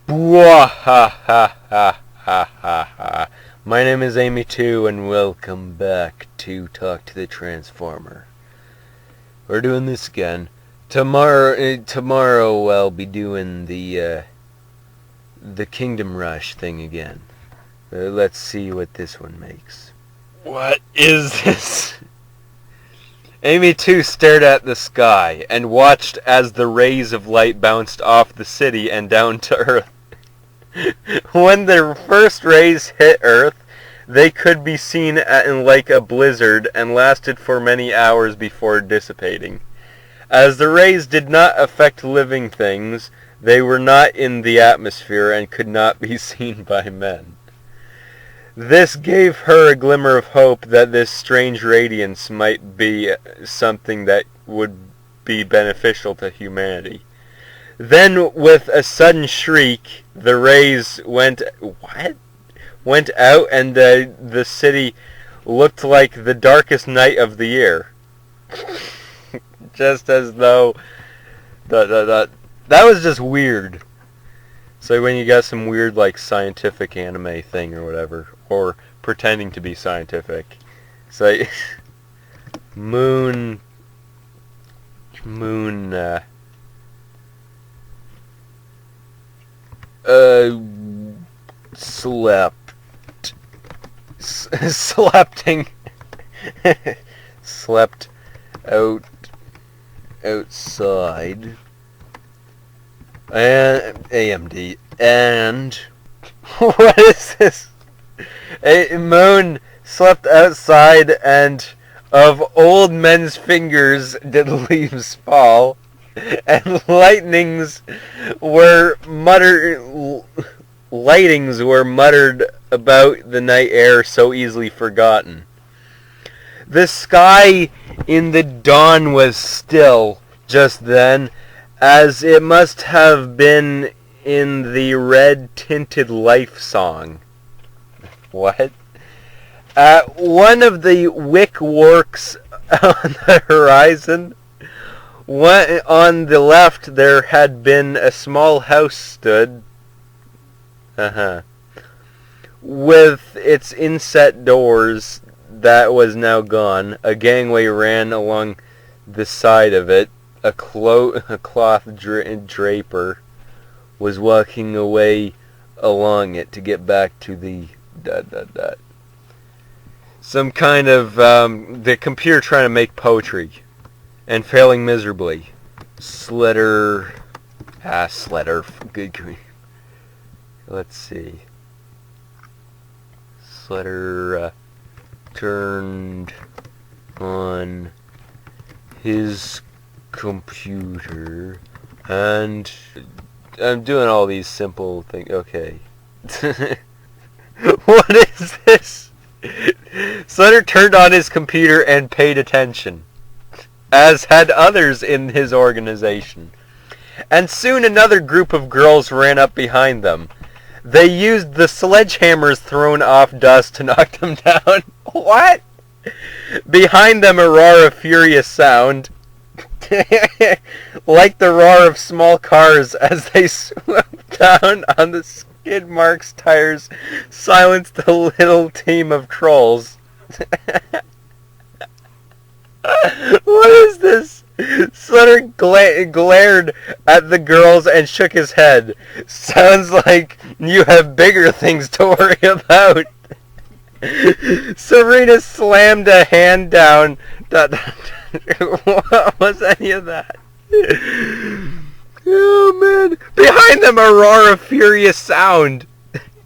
Bwahahahahaha. My name is Amy too, and welcome back to Talk to the Transformer. We're doing this again. Tomorrow I'll be doing the Kingdom Rush thing again. Let's see what this one makes. What is this? Amy too stared at the sky and watched as the rays of light bounced off the city and down to Earth. When the first rays hit Earth, they could be seen like a blizzard and lasted for many hours before dissipating. As the rays did not affect living things, they were not in the atmosphere and could not be seen by men. This gave her a glimmer of hope that this strange radiance might be something that would be beneficial to humanity. Then, with a sudden shriek, the rays went out, and the city looked like the darkest night of the year. Just as though that was just weird. So when you got some weird like scientific anime thing or whatever, or pretending to be scientific, it's like moon slept outside. And AMD. And what is this? A moon slept outside, and of old men's fingers did leaves fall, and lightnings were muttered about the night air so easily forgotten. The sky in the dawn was still just then, as it must have been in the red-tinted life song. What? At one of the wick works on the horizon, on the left there had been a small house stood, with its inset doors that was now gone. A gangway ran along the side of it. A cloth draper was walking away along it to get back to the ... Some kind of the computer trying to make poetry and failing miserably. Sletter, good grief. Let's see. Sletter turned on his computer, and I'm doing all these simple things. Okay. What is this? Sutter turned on his computer and paid attention, as had others in his organization. And soon another group of girls ran up behind them. They used the sledgehammers thrown off dust to knock them down. What? Behind them a roar of furious sound, like the roar of small cars as they swooped down on the skid marks tires, silenced the little team of trolls. What is this? Sutter glared at the girls and shook his head. Sounds like you have bigger things to worry about. Serena slammed a hand down. What was any of that? Oh man! Behind them a roar of furious sound,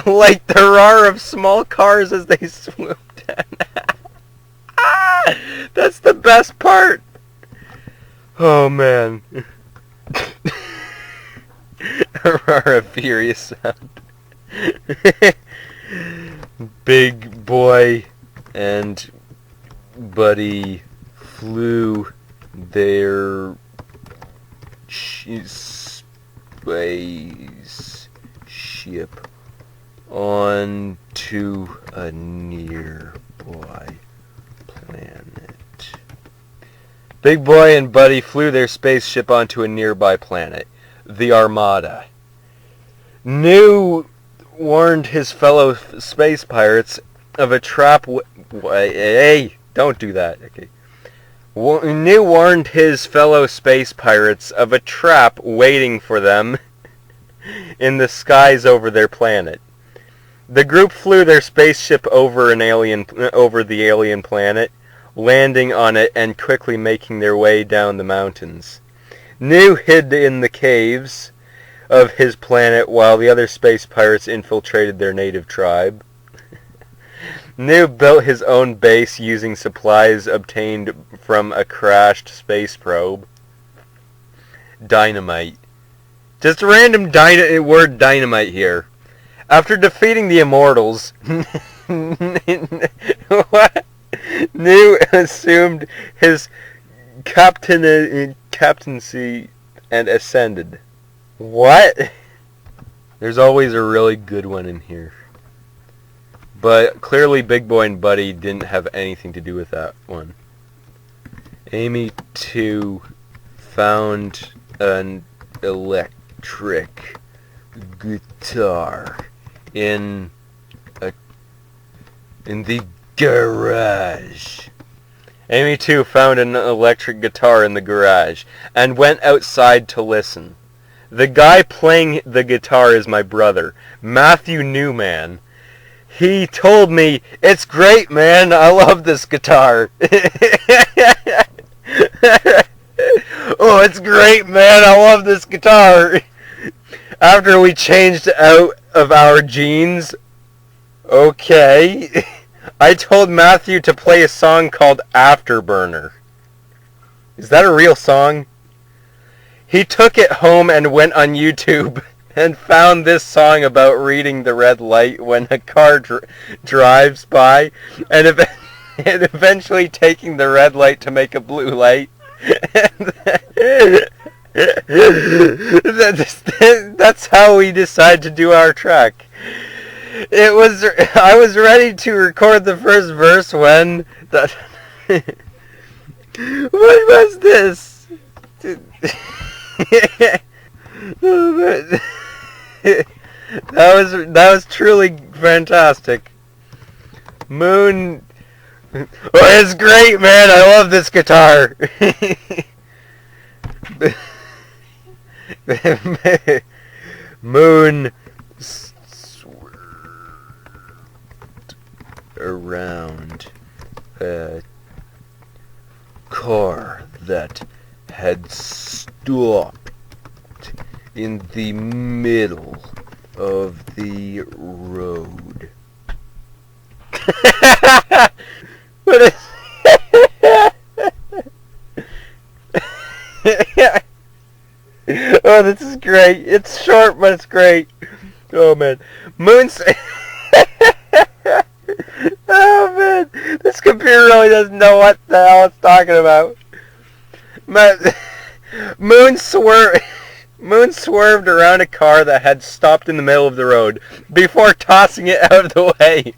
like the roar of small cars as they swooped in. That's the best part. Oh man! A roar of furious sound. Big Boy and Buddy flew their spaceship onto a nearby planet. Big Boy and Buddy flew their spaceship onto a nearby planet, the Armada. New warned his fellow space pirates of a trap. Hey, don't do that. Okay. New warned his fellow space pirates of a trap waiting for them in the skies over their planet. The group flew their spaceship over the alien planet, landing on it and quickly making their way down the mountains. New hid in the caves of his planet while the other space pirates infiltrated their native tribe. New built his own base using supplies obtained from a crashed space probe. Dynamite. Just a random word dynamite here. After defeating the Immortals, New assumed his captaincy and ascended. What? There's always a really good one in here. But clearly Big Boy and Buddy didn't have anything to do with that one. Amy 2 found an electric guitar in the garage. Amy 2 found an electric guitar in the garage and went outside to listen. The guy playing the guitar is my brother, Matthew Newman. He told me, "It's great, man. I love this guitar." "Oh, it's great, man. I love this guitar." After we changed out of our jeans, okay, I told Matthew to play a song called Afterburner. Is that a real song? He took it home and went on YouTube and found this song about reading the red light when a car drives by, and eventually taking the red light to make a blue light. That's how we decide to do our track. I was ready to record the first verse when that. What was this? That was truly fantastic. Moon. Oh, it's great, man. I love this guitar. Moon swerved around a car that had stopped in the middle of the road. What is Oh, this is great. It's short, but it's great. Oh, man. Oh, man. This computer really doesn't know what the hell it's talking about. Moon swerved around a car that had stopped in the middle of the road before tossing it out of the way.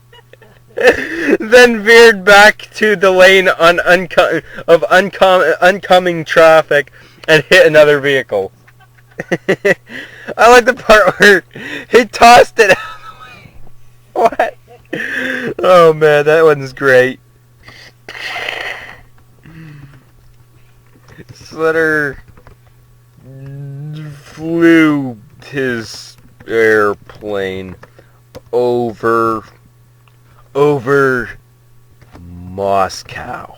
Then veered back to the lane of oncoming traffic and hit another vehicle. I like the part where he tossed it out of the way. What? Oh man, that one's great. Slater flew his airplane over Moscow.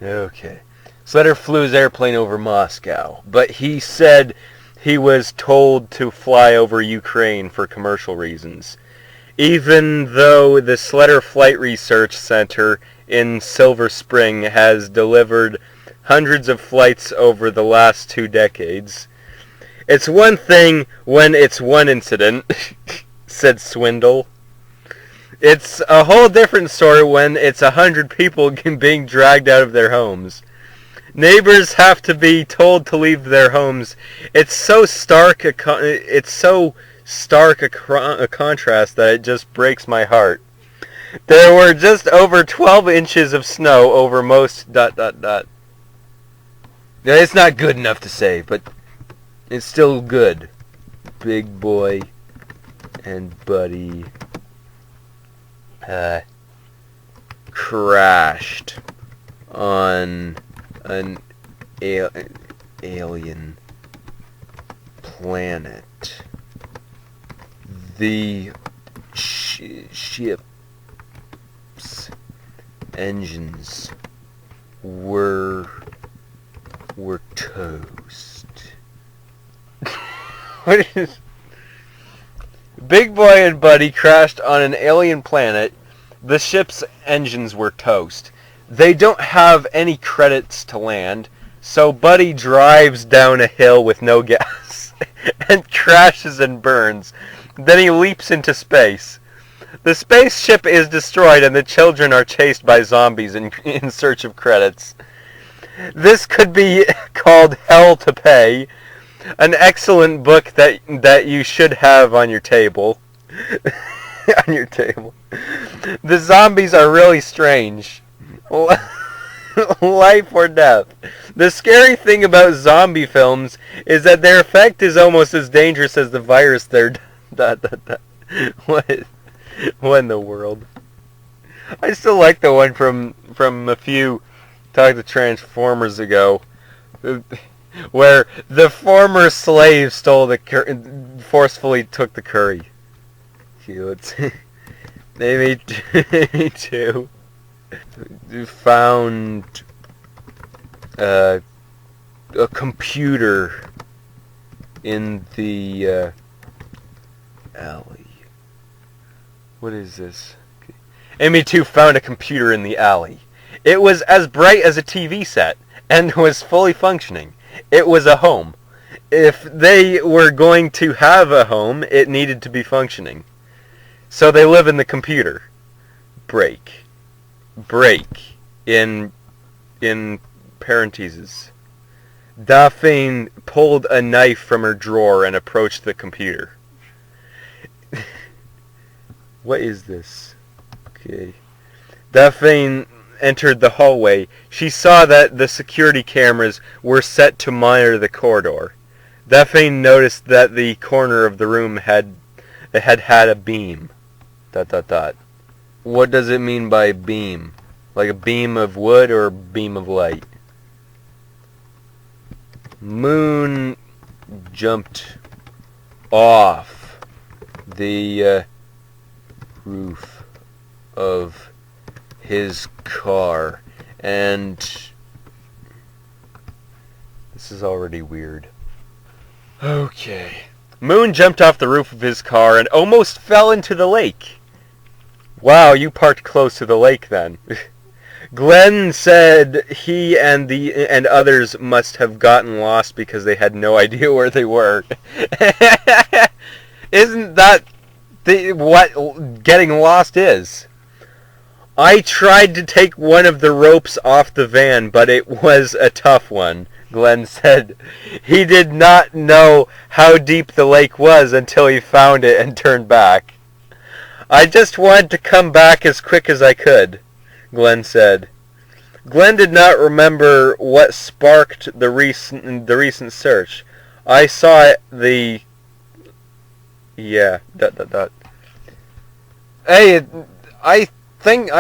Okay. Slater flew his airplane over Moscow, but he said he was told to fly over Ukraine for commercial reasons. Even though the Slater Flight Research Center in Silver Spring has delivered hundreds of flights over the last 2 decades. It's one thing when it's one incident, said Swindle. It's a whole different story when it's 100 people being dragged out of their homes. Neighbors have to be told to leave their homes. It's so stark a contrast that it just breaks my heart. There were just over 12 inches of snow over most ... Now, it's not good enough to say, but it's still good. Big Boy and Buddy crashed on an alien planet. The ship's engines were toast. What is... Big Boy and Buddy crashed on an alien planet. The ship's engines were toast. They don't have any credits to land, so Buddy drives down a hill with no gas and crashes and burns. Then he leaps into space. The spaceship is destroyed and the children are chased by zombies in search of credits. This could be called Hell to Pay, an excellent book that you should have on your table. On your table. The zombies are really strange. Life or death. The scary thing about zombie films is that their effect is almost as dangerous as the virus they're... What in the world? I still like the one from a few Talk to Transformers ago, where the former slave stole the forcefully took the curry. Gee, let's maybe two found a computer in the alley. What is this? Okay. Amy 2 found a computer in the alley. It was as bright as a TV set and was fully functioning. It was a home. If they were going to have a home, it needed to be functioning. So they live in the computer. Break in parentheses. Daphne pulled a knife from her drawer and approached the computer. What is this? Okay. Daphne entered the hallway. She saw that the security cameras were set to monitor the corridor. Daphne noticed that the corner of the room had a beam. ... What does it mean by beam? Like a beam of wood or a beam of light? Moon jumped off the roof of his car, and this is already weird. Okay. Moon jumped off the roof of his car and almost fell into the lake. Wow, you parked close to the lake then. Glenn said he and others must have gotten lost because they had no idea where they were. Isn't that what getting lost is? I tried to take one of the ropes off the van, but it was a tough one, Glenn said. He did not know how deep the lake was until he found it and turned back. I just wanted to come back as quick as I could, Glenn said. Glenn did not remember what sparked the recent search. I saw the... Yeah, ... Hey, I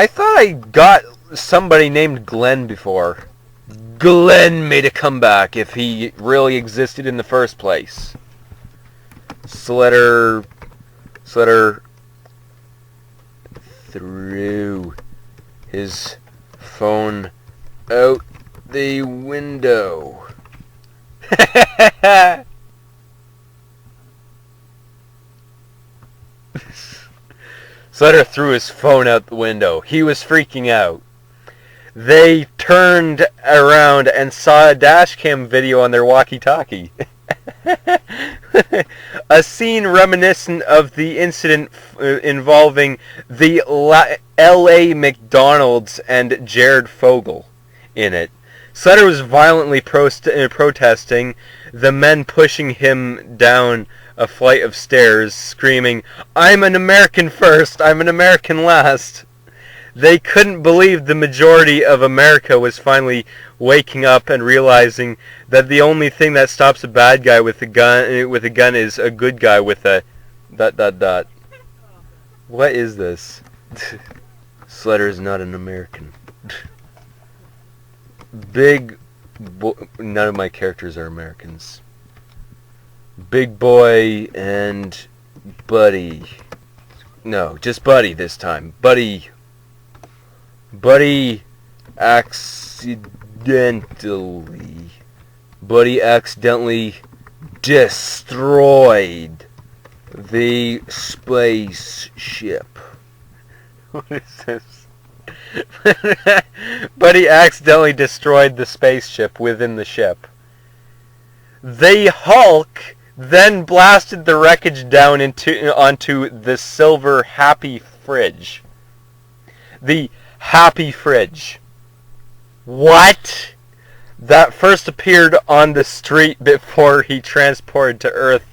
thought I got somebody named Glenn before. Glenn made a comeback if he really existed in the first place. Slater threw his phone out the window. Slater threw his phone out the window. He was freaking out. They turned around and saw a dashcam video on their walkie-talkie. A scene reminiscent of the incident involving the L.A. McDonald's and Jared Fogle in it. Slater was violently protesting, the men pushing him down a flight of stairs, screaming, "I'm an American first, I'm an American last." They couldn't believe the majority of America was finally waking up and realizing that the only thing that stops a bad guy with a gun is a good guy with a ... What is this? Slater is not an American. None of my characters are Americans. Big Boy and Buddy. No, just Buddy this time. Buddy accidentally destroyed the spaceship. What is this? Buddy accidentally destroyed the spaceship within the ship. The Hulk then blasted the wreckage down onto the silver Happy Fridge. The Happy Fridge. What? That first appeared on the street before he transported to Earth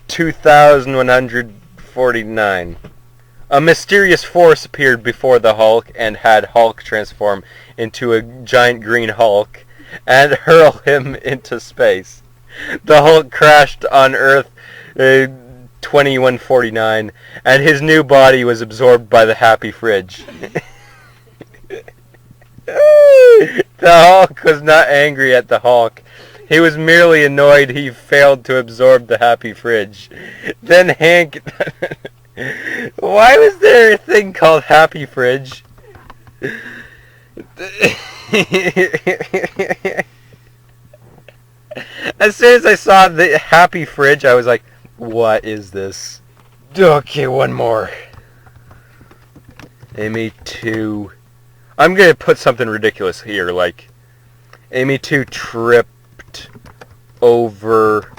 2149. A mysterious force appeared before the Hulk and had Hulk transform into a giant green Hulk and hurl him into space. The Hulk crashed on Earth 2149, and his new body was absorbed by the Happy Fridge. The Hulk was not angry at the Hulk. He was merely annoyed he failed to absorb the Happy Fridge. Then Hank... Why was there a thing called Happy Fridge? As soon as I saw the Happy Fridge, I was like, what is this? Okay, one more. Amy 2... I'm going to put something ridiculous here, like... Amy 2 tripped over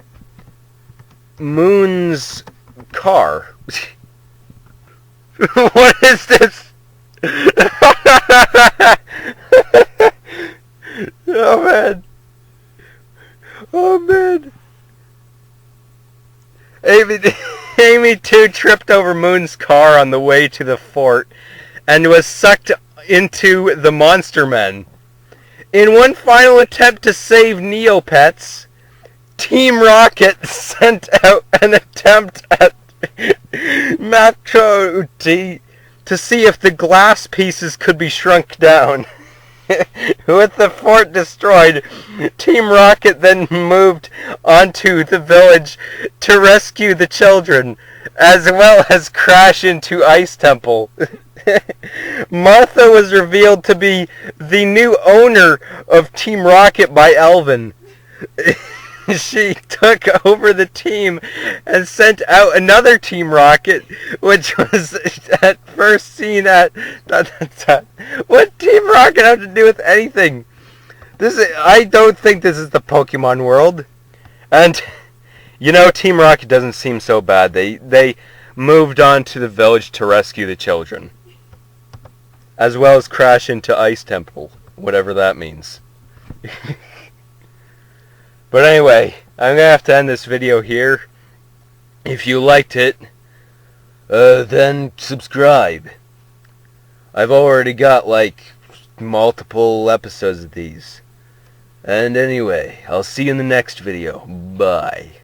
Moon's car. What is this? Oh, man. Oh, man. Amy 2 tripped over Moon's car on the way to the fort and was sucked into the Monster Men. In one final attempt to save Neopets, Team Rocket sent out an attempt at Macro to see if the glass pieces could be shrunk down. With the fort destroyed, Team Rocket then moved onto the village to rescue the children, as well as crash into Ice Temple. Martha was revealed to be the new owner of Team Rocket by Elvin. She took over the team and sent out another Team Rocket, which was at first seen at... What Team Rocket have to do with anything? I don't think this is the Pokemon world. And, you know, Team Rocket doesn't seem so bad. They moved on to the village to rescue the children, as well as crash into Ice Temple, whatever that means. But anyway, I'm going to have to end this video here. If you liked it, then subscribe. I've already got, like, multiple episodes of these. And anyway, I'll see you in the next video. Bye.